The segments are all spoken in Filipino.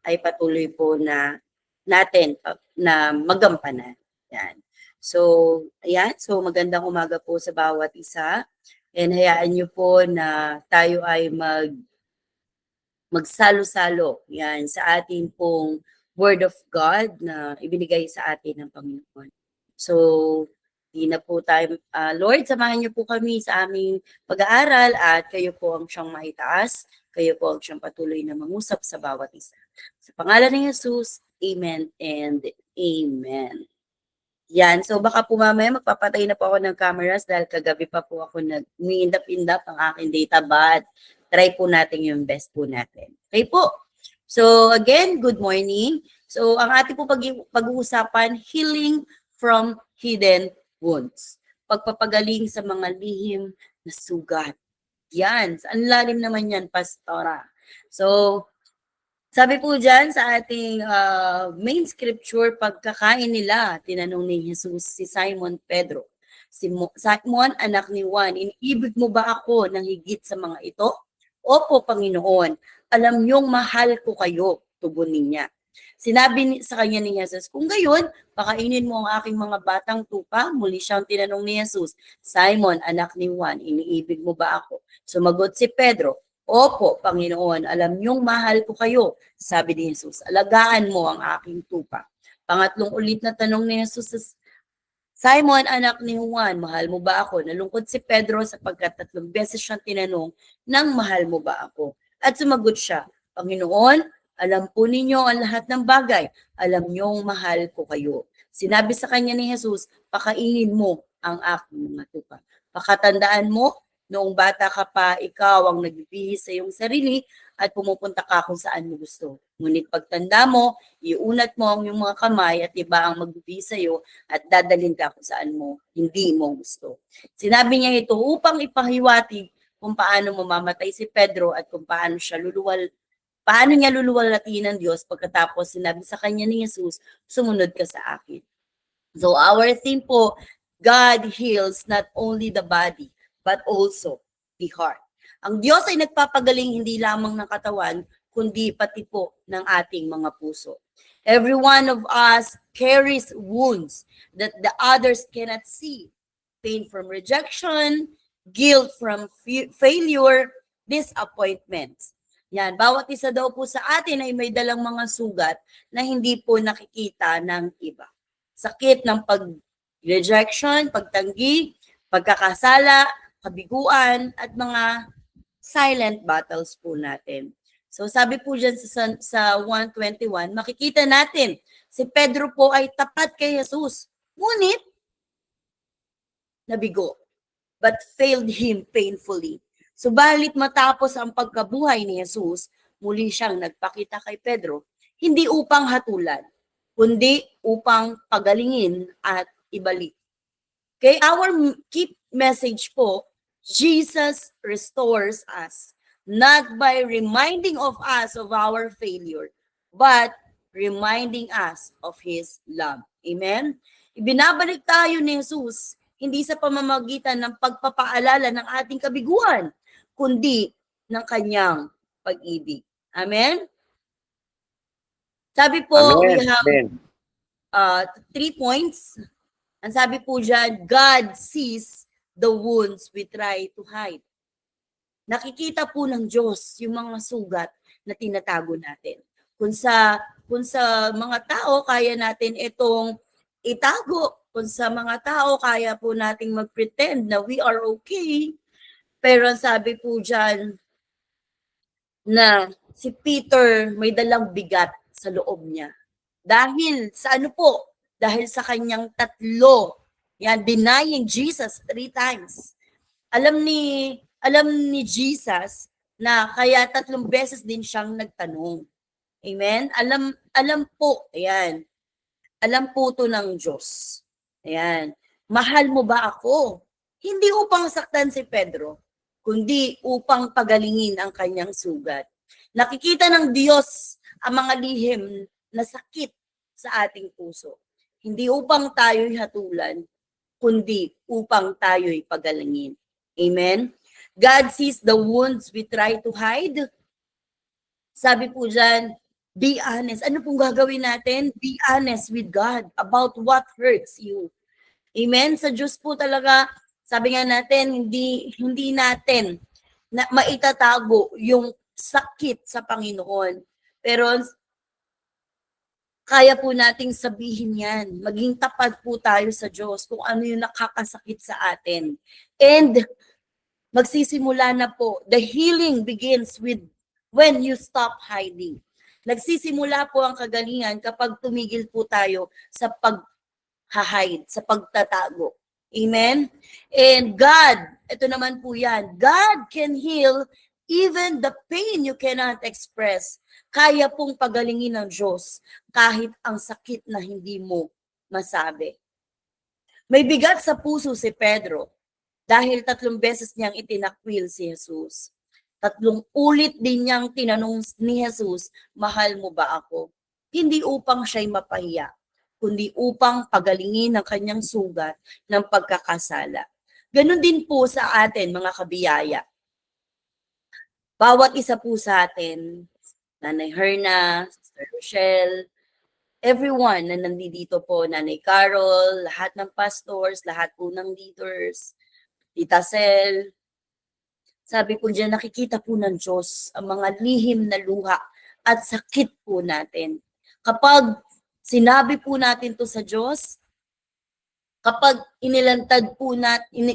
ay patuloy po na natin na magampanan. Yan. So, ayan. So, magandang umaga po sa bawat isa. And hayaan niyo po na tayo ay magsalo-salo yan sa ating pong Word of God na ibinigay sa atin ng Panginoon. So, di na po tayo, Lord, samahan niyo po kami sa aming pag-aaral at kayo po ang siyang maitaas, kayo po ang siyang patuloy na mangusap sa bawat isa. Sa pangalan ni Jesus, Amen and Amen. Yan, so baka po mamaya magpapatay na po ako ng cameras dahil kagabi pa po ako nag-indap-indap ang aking data, but try po natin yung best po natin. Okay po? So again, good morning. So ang ating po pag-uusapan, healing from hidden wounds. Pagpapagaling sa mga lihim na sugat. Yan, ang lalim naman yan, Pastora. So, sabi po dyan sa ating main scripture, pagkakain nila, tinanong ni Jesus si Simon Pedro. Simon, anak ni Juan, iniibig mo ba ako ng higit sa mga ito? Opo, Panginoon, alam niyong mahal ko kayo, tugunin niya. Sinabi sa kanya ni Jesus, kung gayon, pakainin mo ang aking mga batang tupa. Muli siyang tinanong ni Jesus, Simon, anak ni Juan, iniibig mo ba ako? Sumagot si Pedro, Opo, Panginoon, alam niyong mahal ko kayo. Sabi ni Jesus, alagaan mo ang aking tupa. Pangatlong ulit na tanong ni Jesus, Simon, anak ni Juan, mahal mo ba ako? Nalungkot si Pedro sapagkat 3 beses siyang tinanong nang mahal mo ba ako? At sumagot siya, Panginoon, alam po ninyo ang lahat ng bagay. Alam niyong mahal ko kayo. Sinabi sa kanya ni Jesus, pakainin mo ang aking mga tupa. Pakatandaan mo, noong bata ka pa, ikaw ang nagbibihis sa iyong sarili at pumupunta ka kung saan mo gusto. Ngunit pagtanda mo, iunat mo ang iyong mga kamay at iba ang magbibihis sa iyo at dadalhin ka kung saan mo hindi mo gusto. Sinabi niya ito upang ipahiwatig kung paano mamamatay si Pedro at kung paano niya luluwalhatiin ng Diyos pagkatapos sinabi sa kanya ni Jesus, sumunod ka sa akin. So our theme po, God heals not only the body, but also the heart. Ang Diyos ay nagpapagaling hindi lamang ng katawan, kundi pati po ng ating mga puso. Every one of us carries wounds that the others cannot see. Pain from rejection, guilt from failure, disappointments. Yan, bawat isa daw po sa atin ay may dalang mga sugat na hindi po nakikita ng iba. Sakit ng pag-rejection, pagtanggi, pagkakasala, kabiguan, at mga silent battles po natin. So sabi po dyan sa 1:21, makikita natin, si Pedro po ay tapat kay Jesus. Ngunit, nabigo, but failed him painfully. Subalit matapos ang pagkabuhay ni Jesus, muli siyang nagpakita kay Pedro, hindi upang hatulan, kundi upang pagalingin at ibalik. Okay, our key message po, Jesus restores us, not by reminding of us of our failure, but reminding us of His love. Amen? Ibinabalik tayo ni Jesus, hindi sa pamamagitan ng pagpapaalala ng ating kabiguan, kundi ng kanyang pag-ibig. Amen? Sabi po, Amen. we have 3 points. Ang sabi po dyan, God sees the wounds we try to hide. Nakikita po ng Diyos yung mga sugat na tinatago natin. Kung sa mga tao, kaya natin itong itago. Kung sa mga tao, kaya po nating mag-pretend na we are okay. Pero sabi po dyan na si Peter may dalang bigat sa loob niya. Dahil sa ano po? Dahil sa kanyang denying Jesus 3 times. Alam ni Jesus na kaya 3 beses din siyang nagtanong. Amen? Alam po, ayan. Alam po to ng Diyos. Ayan. Mahal mo ba ako? Hindi upang saktan si Pedro, kundi upang pagalingin ang kanyang sugat. Nakikita ng Diyos ang mga lihim na sakit sa ating puso. Hindi upang tayo'y hatulan, kundi upang tayo'y pagalingin. Amen? God sees the wounds we try to hide. Sabi po dyan, Be honest. Ano pong gagawin natin? Be honest with God about what hurts you. Amen? Sa Diyos po talaga, sabi nga natin, hindi natin na maitatago yung sakit sa Panginoon. Pero kaya po nating sabihin yan. Maging tapat po tayo sa Diyos kung ano yung nakakasakit sa atin. And magsisimula na po. The healing begins with when you stop hiding. Nagsisimula po ang kagalingan kapag tumigil po tayo sa pag-hide, sa pagtatago. Amen? And God, ito naman po yan, God can heal even the pain you cannot express. Kaya pong pagalingin ng Diyos kahit ang sakit na hindi mo masabi. May bigat sa puso si Pedro dahil 3 beses niyang itinakwil si Jesus. 3 ulit din niyang tinanong ni Jesus, mahal mo ba ako? Hindi upang siya'y mapahiya, kundi upang pagalingin ang kanyang sugat ng pagkakasala. Ganon din po sa atin, mga kabiyaya. Bawat isa po sa atin, Nanay Herna, Sister Rochelle, everyone na nandito po, Nanay Carol, lahat ng pastors, lahat po ng leaders, Tita Sel, sabi po diyan, nakikita po ng Diyos ang mga lihim na luha at sakit po natin. Kapag sinabi po natin to sa Diyos, kapag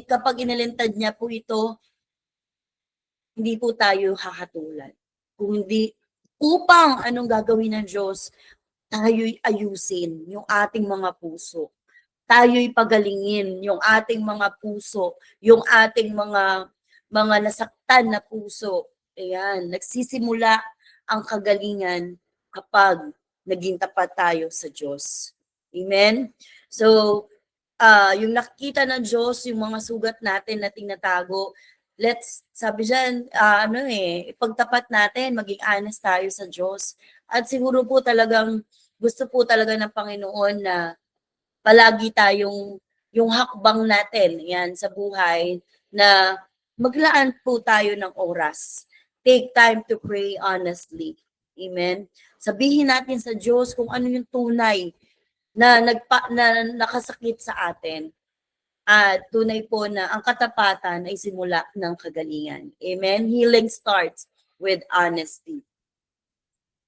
kapag inilantad niya po ito, hindi po tayo hahatulan. Kung hindi, upang anong gagawin ng Diyos, tayo'y ayusin yung ating mga puso. Tayo'y pagalingin yung ating mga puso, yung ating mga nasaktan na puso. Ayan, nagsisimula ang kagalingan kapag naging tapat tayo sa Diyos. Amen? So, yung nakikita ng Diyos, yung mga sugat natin na tinatago, sabi dyan, ipagtapat natin, maging honest tayo sa Diyos. At siguro po talagang, gusto po talaga ng Panginoon na palagi tayong, yung hakbang natin, yan, sa buhay, na maglaan po tayo ng oras. Take time to pray honestly. Amen? Sabihin natin sa Diyos kung ano yung tunay na nakasakit sa atin. At tunay po na ang katapatan ay simula ng kagalingan. Amen? Healing starts with honesty.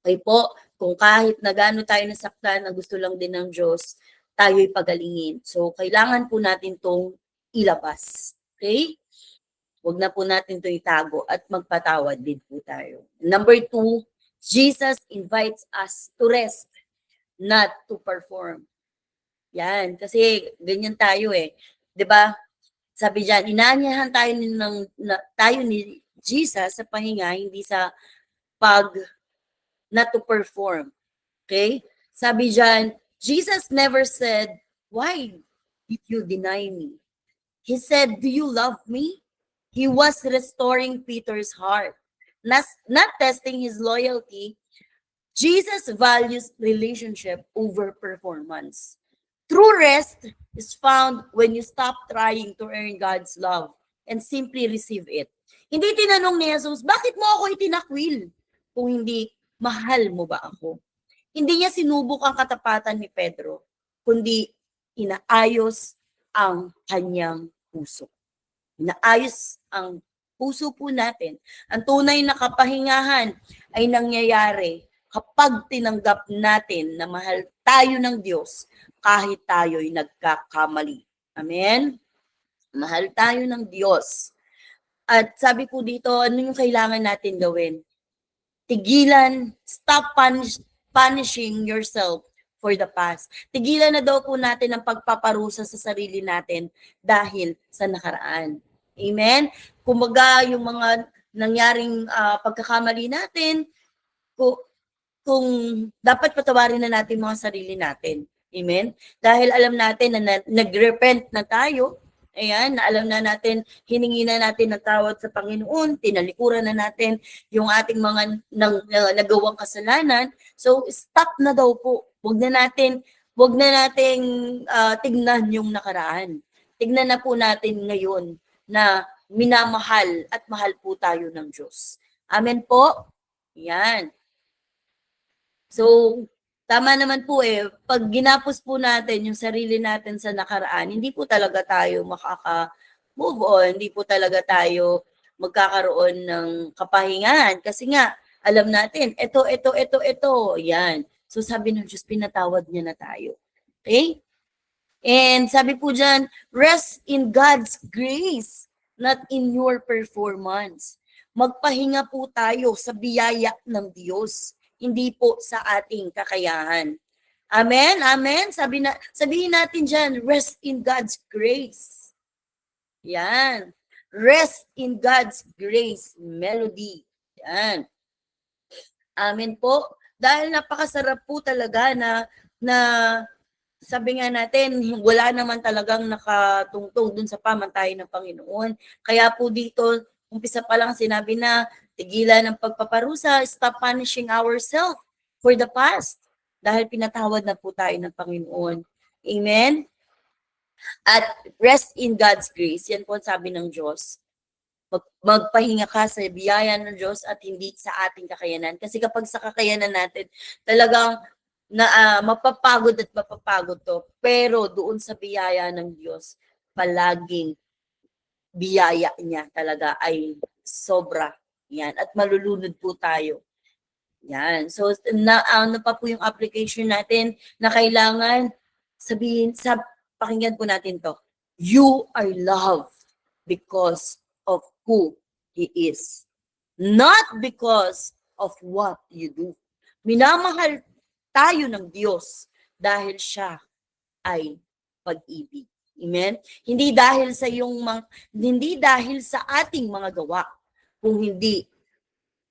Okay po, kung kahit na gaano tayo nasaktan na gusto lang din ng Diyos, tayo'y pagalingin. So, kailangan po natin itong ilabas. Okay? Huwag na po natin ito itago at magpatawad din po tayo. Number 2, Jesus invites us to rest, not to perform. Yan, kasi ganyan tayo eh. 'Di ba? Sabi diyan, inaanyahan tayo ni Jesus sa pahinga, hindi sa not to perform. Okay? Sabi diyan, Jesus never said, "Why did you deny me?" He said, "Do you love me?" He was restoring Peter's heart, not testing his loyalty. Jesus values relationship over performance. True rest is found when you stop trying to earn God's love and simply receive it. Hindi tinanong ni Jesus, bakit mo ako itinakwil? Kung hindi, mahal mo ba ako? Hindi niya sinubok ang katapatan ni Pedro, kundi inaayos ang kanyang puso. Inaayos ang puso po natin. Ang tunay na kapahingahan ay nangyayari kapag tinanggap natin na mahal tayo ng Diyos kahit tayo'y nagkakamali. Amen? Mahal tayo ng Diyos. At sabi po dito, ano yung kailangan natin gawin? Tigilan, stop punishing yourself for the past. Tigilan na daw po natin ang pagpaparusa sa sarili natin dahil sa nakaraan. Amen? Kumbaga, yung mga nangyaring pagkakamali natin, kung dapat patawarin na natin mga sarili natin. Amen? Dahil alam natin na nag-repent na tayo, ayan, na alam na natin, hiningi na natin ng tawad sa Panginoon, tinalikuran na natin yung ating mga nagawang kasalanan. So, stop na daw po. Huwag na nating tignan yung nakaraan. Tignan na po natin ngayon na minamahal at mahal po tayo ng Diyos. Amen po? Yan. So, tama naman po pag ginapos po natin yung sarili natin sa nakaraan, hindi po talaga tayo makaka-move on, hindi po talaga tayo magkakaroon ng kapahingahan. Kasi nga, alam natin, ito, yan. So sabi ng Diyos, pinatawad niya na tayo. Okay? And sabi po dyan, rest in God's grace, not in your performance. Magpahinga po tayo sa biyaya ng Diyos, hindi po sa ating kakayahan. Amen? Amen? Sabihin natin dyan, rest in God's grace. Yan. Rest in God's grace. Melody. Yan. Amen po. Dahil napakasarap po talaga na sabi nga natin, wala naman talagang nakatungtong dun sa pamantayan ng Panginoon. Kaya po dito, umpisa pa lang sinabi na tigilan ng pagpaparusa, stop punishing ourselves for the past. Dahil pinatawad na po tayo ng Panginoon. Amen? At rest in God's grace. Yan po sabi ng Diyos. Magpahinga ka sa biyaya ng Diyos at hindi sa ating kakayanan. Kasi kapag sa kakayanan natin, talagang mapapagod at mapapagod to. Pero doon sa biyaya ng Diyos, palaging biyaya niya talaga ay sobra. Yan. At malulunod po tayo. Yan. So, ano pa po yung application natin na kailangan sabihin, pakinggan po natin to. You are loved because of who He is. Not because of what you do. Minamahal tayo ng Diyos dahil siya ay pag-ibig. Amen? Hindi dahil sa ating mga gawa, kung hindi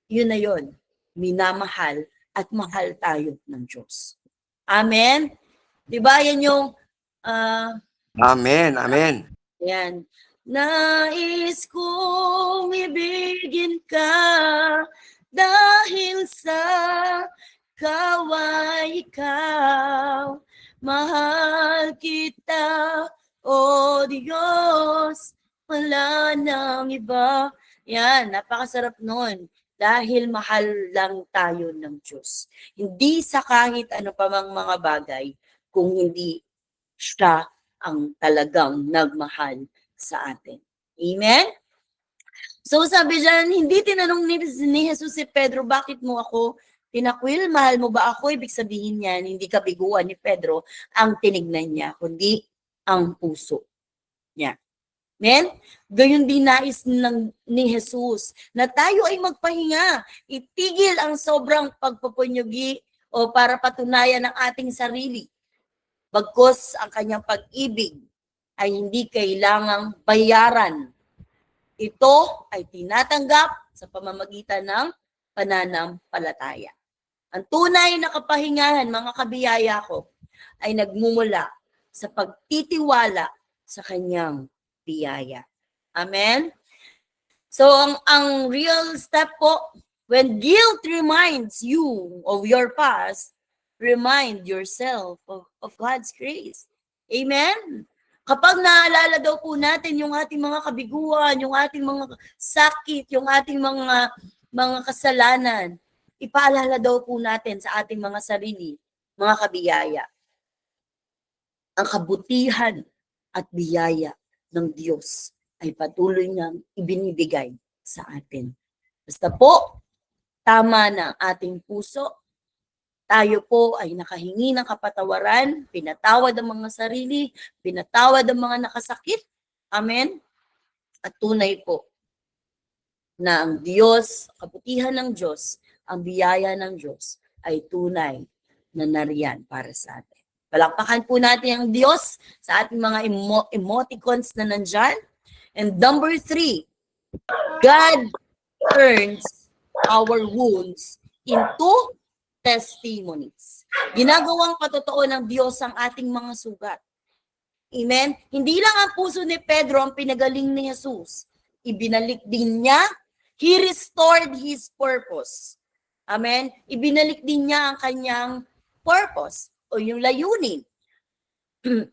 yun na yun, minamahal at mahal tayo ng Diyos. Amen? 'Di ba yan yung Amen, amen. yan. Nais kong ibigin ka dahil sa kaway ikaw. Mahal kita, O Diyos, wala nang iba. Yan, napakasarap nun. Dahil mahal lang tayo ng Diyos. Hindi sa kahit ano pa mang mga bagay, kung hindi siya ang talagang nagmahal sa atin. Amen? So sabi dyan, hindi tinanong ni Jesus si Pedro, bakit mo ako tinakwil? Mahal mo ba ako? Ibig sabihin niyan, hindi kabiguan ni Pedro ang tinignan niya, kundi ang puso niya. Amen? Gayon din nais ni Jesus na tayo ay magpahinga, itigil ang sobrang pagpapunyugi o para patunayan ng ating sarili. Bagkus ang kanyang pag-ibig ay hindi kailangang bayaran. Ito ay tinatanggap sa pamamagitan ng pananampalataya. Ang tunay na kapahingahan, mga kabiyaya ko, ay nagmumula sa pagtitiwala sa kanyang biyaya. Amen? So, ang real step po, when guilt reminds you of your past, remind yourself of God's grace. Amen? Kapag naalala daw po natin yung ating mga kabiguan, yung ating mga sakit, yung ating mga kasalanan, ipaalala daw po natin sa ating mga sarili, mga kabiyaya, ang kabutihan at biyaya ng Diyos ay patuloy niyang ibinibigay sa atin. Basta po, tama na ating puso, tayo po ay nakahingi ng kapatawaran, pinatawad ang mga sarili, pinatawad ang mga nakasakit. Amen? At tunay po na ang Diyos, kabutihan ng Diyos, ang biyaya ng Diyos ay tunay na nariyan para sa atin. Palakpakan po natin ang Diyos sa ating mga emoticons na nandyan. And number 3, God turns our wounds into testimonies. Ginagawang patotoo ng Diyos ang ating mga sugat. Amen? Hindi lang ang puso ni Pedro ang pinagaling ni Jesus. Ibinalik din niya, He restored His purpose. Amen? Ibinalik din niya ang kanyang purpose o yung layunin.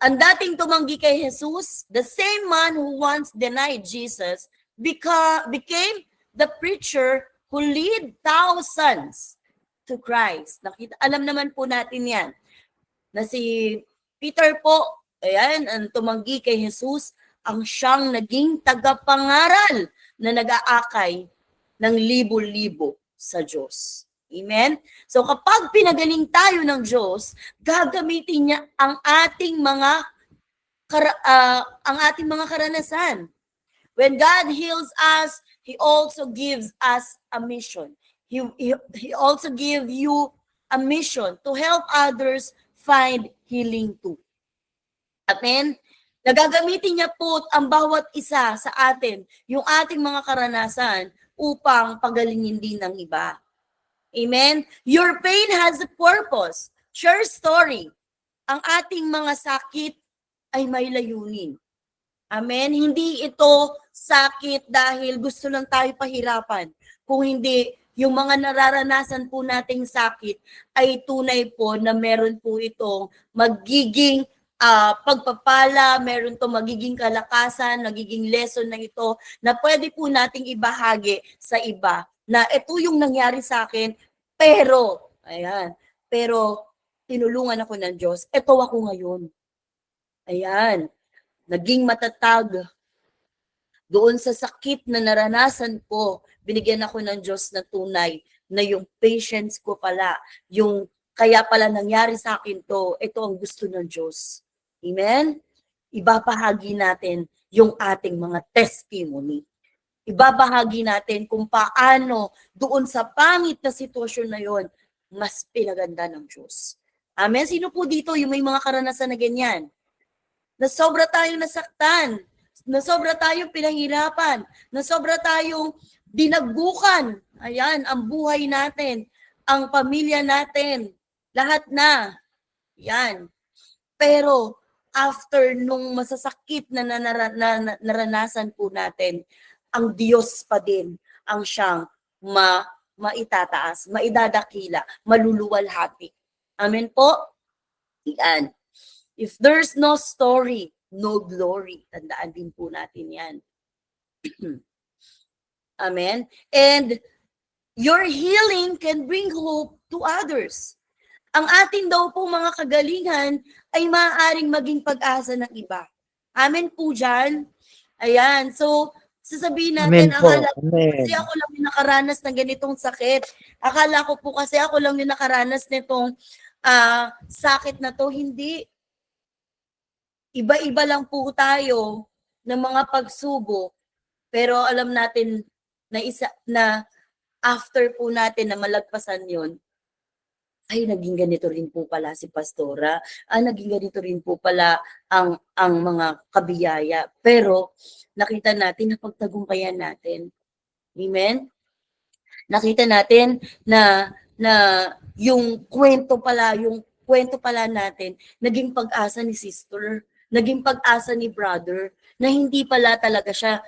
Ang dating tumanggi kay Jesus, the same man who once denied Jesus, became the preacher who led thousands to Christ. Alam naman po natin yan, na si Peter po, ayan, ang tumanggi kay Jesus, ang siyang naging tagapangaral na nag-aakay ng libo-libo sa Diyos. Amen? So kapag pinagaling tayo ng Diyos, gagamitin niya ang ating mga karanasan. When God heals us, He also gives us a mission. He also gives you a mission to help others find healing too. Amen? Nagagamitin niya po ang bawat isa sa atin, yung ating mga karanasan, upang pagalingin din ng iba. Amen? Your pain has a purpose. Share story. Ang ating mga sakit ay may layunin. Amen? Hindi ito sakit dahil gusto lang tayo pahirapan. Kung hindi, yung mga nararanasan po nating sakit ay tunay po na meron po itong magiging pagpapala, meron to magiging kalakasan, magiging lesson na ito na pwede po nating ibahagi sa iba na ito yung nangyari sa akin, pero tinulungan ako ng Diyos. Ito ako ngayon. Ayan. Naging matatag. Doon sa sakit na naranasan ko, binigyan ako ng Diyos na tunay na yung patience ko pala, yung kaya pala nangyari sa akin to, ito ang gusto ng Diyos. Amen? Ibabahagi natin yung ating mga testimony. Ibabahagi natin kung paano doon sa pangit na sitwasyon na yon, mas pinaganda ng Diyos. Amen? Sino po dito yung may mga karanasan na ganyan? Na sobra tayong nasaktan, na sobra tayong pinahirapan, na sobra tayong dinagbukan. Ayan, ang buhay natin, ang pamilya natin, lahat na. Yan. Pero after nung masasakit na naranasan po natin, ang Diyos pa din ang siyang maitataas, maidadakila, maluluwalhati. Amen po? Yan. If there's no story, no glory. Tandaan din po natin yan. Amen? And your healing can bring hope to others. Ang atin daw po mga kagalingan ay maaaring maging pag-asa ng iba. Amen po dyan. Ayan. So, sasabihin natin, akala ko kasi ako lang yung nakaranas ng ganitong sakit. Akala ko po kasi ako lang yung nakaranas nitong sakit na to. Hindi. Iba-iba lang po tayo ng mga pagsubok. Pero alam natin na after po natin na malagpasan yon, ay naging ganito rin po pala si Pastora, naging ganito rin po pala ang mga kabiyaya. Pero nakita natin na pagtagumpayan natin. Amen? Nakita natin na yung kwento pala natin, naging pag-asa ni sister, naging pag-asa ni brother, na hindi pala talaga siya,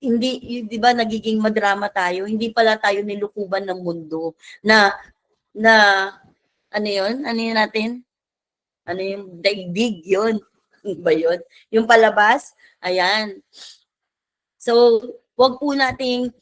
hindi, di ba nagiging madrama tayo, hindi pala tayo nilukuban ng mundo, na ano yun? Ano yun natin? Ano yung daigdig yun? Ba yun? Yung palabas? Ayan. So, wag po nating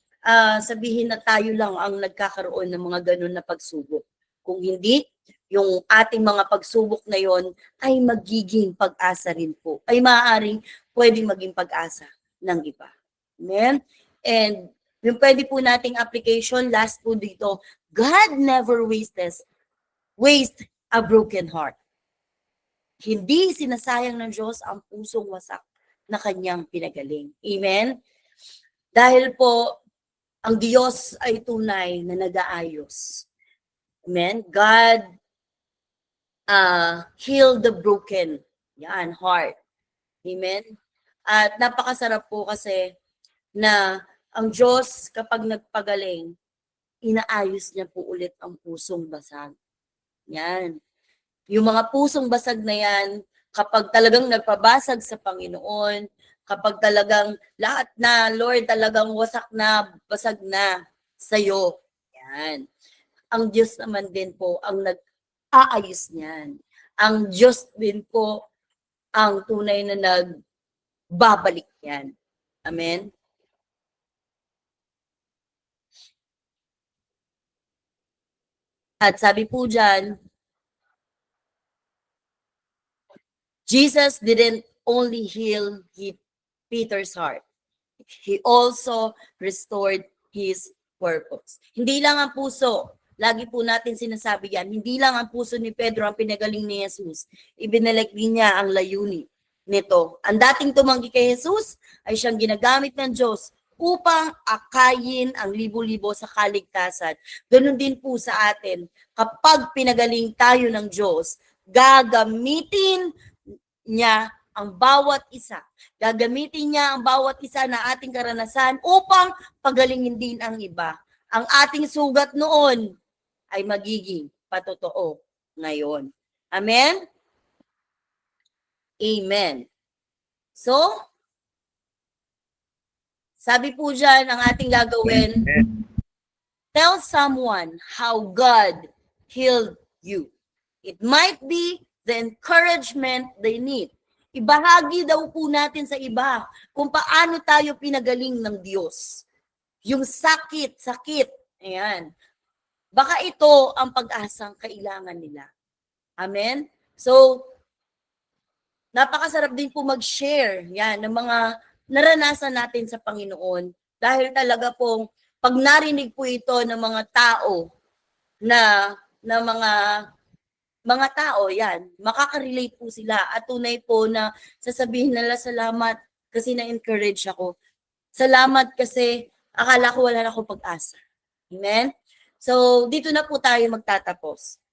sabihin na tayo lang ang nagkakaroon ng mga ganun na pagsubok. Kung hindi, yung ating mga pagsubok na yon ay magiging pag-asa rin po. Ay maaaring pwedeng maging pag-asa ng iba. Amen? And yung pwede po nating application, last po dito, God never waste a broken heart. Hindi sinasayang ng Diyos ang pusong wasak na kanyang pinagaling. Amen? Dahil po, ang Diyos ay tunay na nag-aayos. Amen? God heal the broken heart. Amen? At napakasarap po kasi na ang Diyos kapag nagpagaling, inaayos niya po ulit ang pusong basag. Yan. Yung mga pusong basag na yan, kapag talagang nagpabasag sa Panginoon, kapag talagang lahat na, Lord, talagang wasak na, basag na sa'yo. Yan. Ang Diyos naman din po ang nag-aayos niyan. Ang Diyos din po ang tunay na nagbabalik yan. Amen? At sabi po dyan, Jesus didn't only heal Peter's heart. He also restored his purpose. Hindi lang ang puso, lagi po natin sinasabi yan, hindi lang ang puso ni Pedro ang pinagaling ni Jesus. Ibinalik din niya ang layunin nito. Ang dating tumanggi kay Jesus ay siyang ginagamit ng Diyos upang akayin ang libo-libo sa kaligtasan. Ganun din po sa atin. Kapag pinagaling tayo ng Diyos, gagamitin niya ang bawat isa. Gagamitin niya ang bawat isa na ating karanasan upang pagalingin din ang iba. Ang ating sugat noon ay magiging patotoo ngayon. Amen? Amen. So, sabi po dyan, ang ating gagawin, tell someone how God healed you. It might be the encouragement they need. Ibahagi daw po natin sa iba kung paano tayo pinagaling ng Diyos. Yung sakit. Ayan. Baka ito ang pag-asang kailangan nila. Amen? So, napakasarap din po mag-share yan ng mga naranasan natin sa Panginoon. Dahil talaga pong pag narinig po ito ng mga tao na mga tao, yan, makaka-relate po sila at tunay po na sasabihin nila salamat kasi na-encourage ako. Salamat kasi akala ko wala na akong pag-asa. Amen? So, dito na po tayo magtatapos.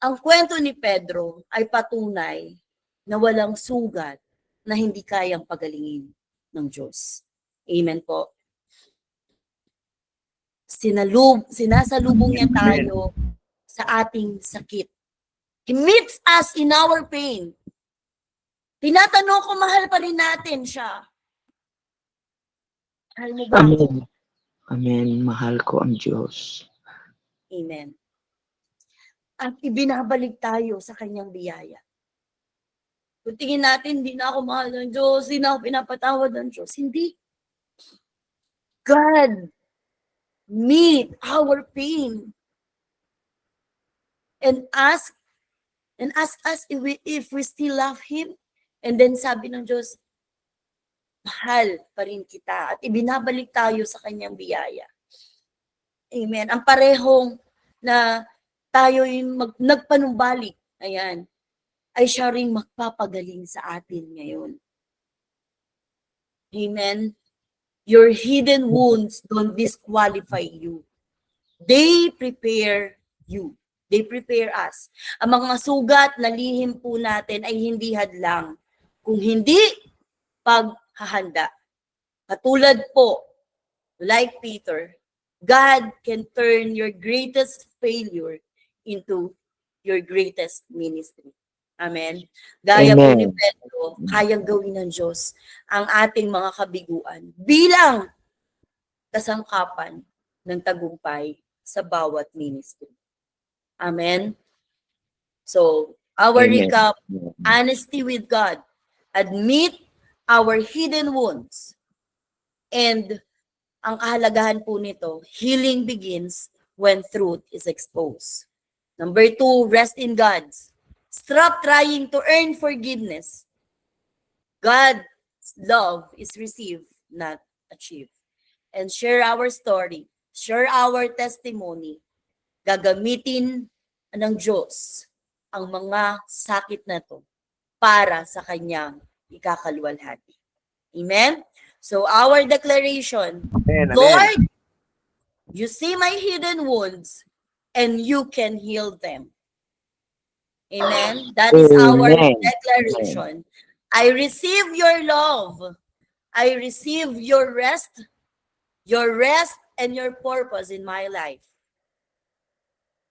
Ang kwento ni Pedro ay patunay na walang sugat na hindi kayang pagalingin ng Diyos. Amen po. Sinasalubong niya tayo sa ating sakit. He meets us in our pain. Tinatanong ko, mahal pa rin natin siya. Mahal mo ba ako? Amen. Amen. Mahal ko ang Diyos. Amen. At ibinabalik tayo sa kanyang biyaya. Kung tingin natin, hindi na ako mahal ng Diyos, hindi na ako pinapatawad ng Diyos. Hindi. God meet our pain. And ask us if we still love Him. And then sabi ng Diyos, mahal pa rin kita. At ibinabalik tayo sa kanyang biyaya. Amen. Ang parehong na tayo yung nagpanumbalik, ayan, ay siya ring magpapagaling sa atin ngayon. Amen. Your hidden wounds don't disqualify you. They prepare you. They prepare us. Ang mga sugat na lihim po natin ay hindi hadlang. Kung hindi, paghahanda. Katulad po, like Peter, God can turn your greatest failure into your greatest ministry. Amen. Gaya po ni Pedro, kayang gawin ng Diyos ang ating mga kabiguan bilang kasangkapan ng tagumpay sa bawat ministry. Amen. So, our Amen. recap, honesty with God, admit our hidden wounds, and ang kahalagahan po nito, healing begins when truth is exposed. Number 2, rest in God. Stop trying to earn forgiveness. God's love is received, not achieved. And share our story, share our testimony. Gagamitin ng Diyos ang mga sakit na to para sa kanyang ikakaluwalhati. Amen? So our declaration, Amen. Lord, you see my hidden wounds and you can heal them. Amen? That is our Amen. declaration. I receive your love. I receive your rest and your purpose in my life.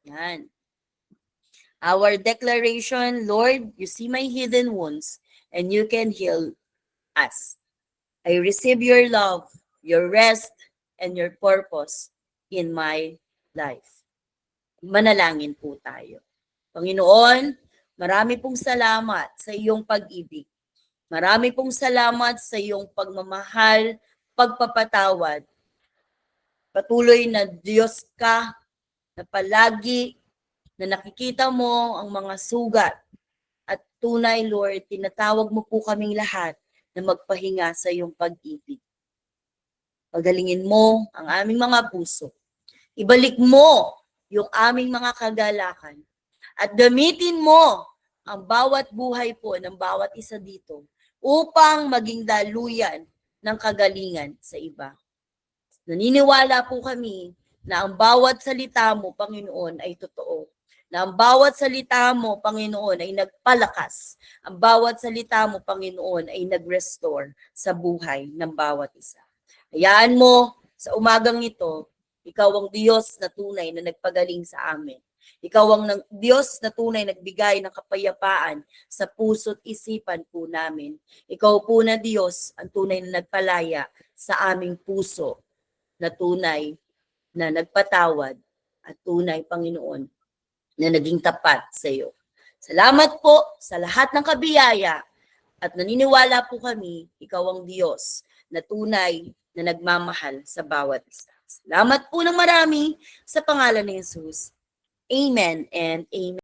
Yan. Our declaration, Lord, you see my hidden wounds and you can heal us. I receive your love, your rest, and your purpose in my life. Manalangin po tayo. Panginoon, marami pong salamat sa iyong pag-ibig. Marami pong salamat sa iyong pagmamahal, pagpapatawad. Patuloy na Diyos ka na palagi na nakikita mo ang mga sugat. At tunay, Lord, tinatawag mo po kaming lahat na magpahinga sa iyong pag-ibig. Pagalingin mo ang aming mga puso. Ibalik mo yung aming mga kagalakan. At gamitin mo ang bawat buhay po ng bawat isa dito upang maging daluyan ng kagalingan sa iba. Naniniwala po kami na ang bawat salita mo, Panginoon, ay totoo. Na ang bawat salita mo, Panginoon, ay nagpalakas. Ang bawat salita mo, Panginoon, ay nag-restore sa buhay ng bawat isa. Hayaan mo sa umagang ito, ikaw ang Diyos na tunay na nagpagaling sa amin. Ikaw ang Diyos na tunay nagbigay ng kapayapaan sa puso't isipan po namin. Ikaw po na Diyos ang tunay na nagpalaya sa aming puso na tunay na nagpatawad at tunay, Panginoon, na naging tapat sa iyo. Salamat po sa lahat ng kabiyaya at naniniwala po kami, ikaw ang Diyos na tunay na nagmamahal sa bawat isa. Salamat po ng marami sa pangalan ni Jesus. Amen and amen.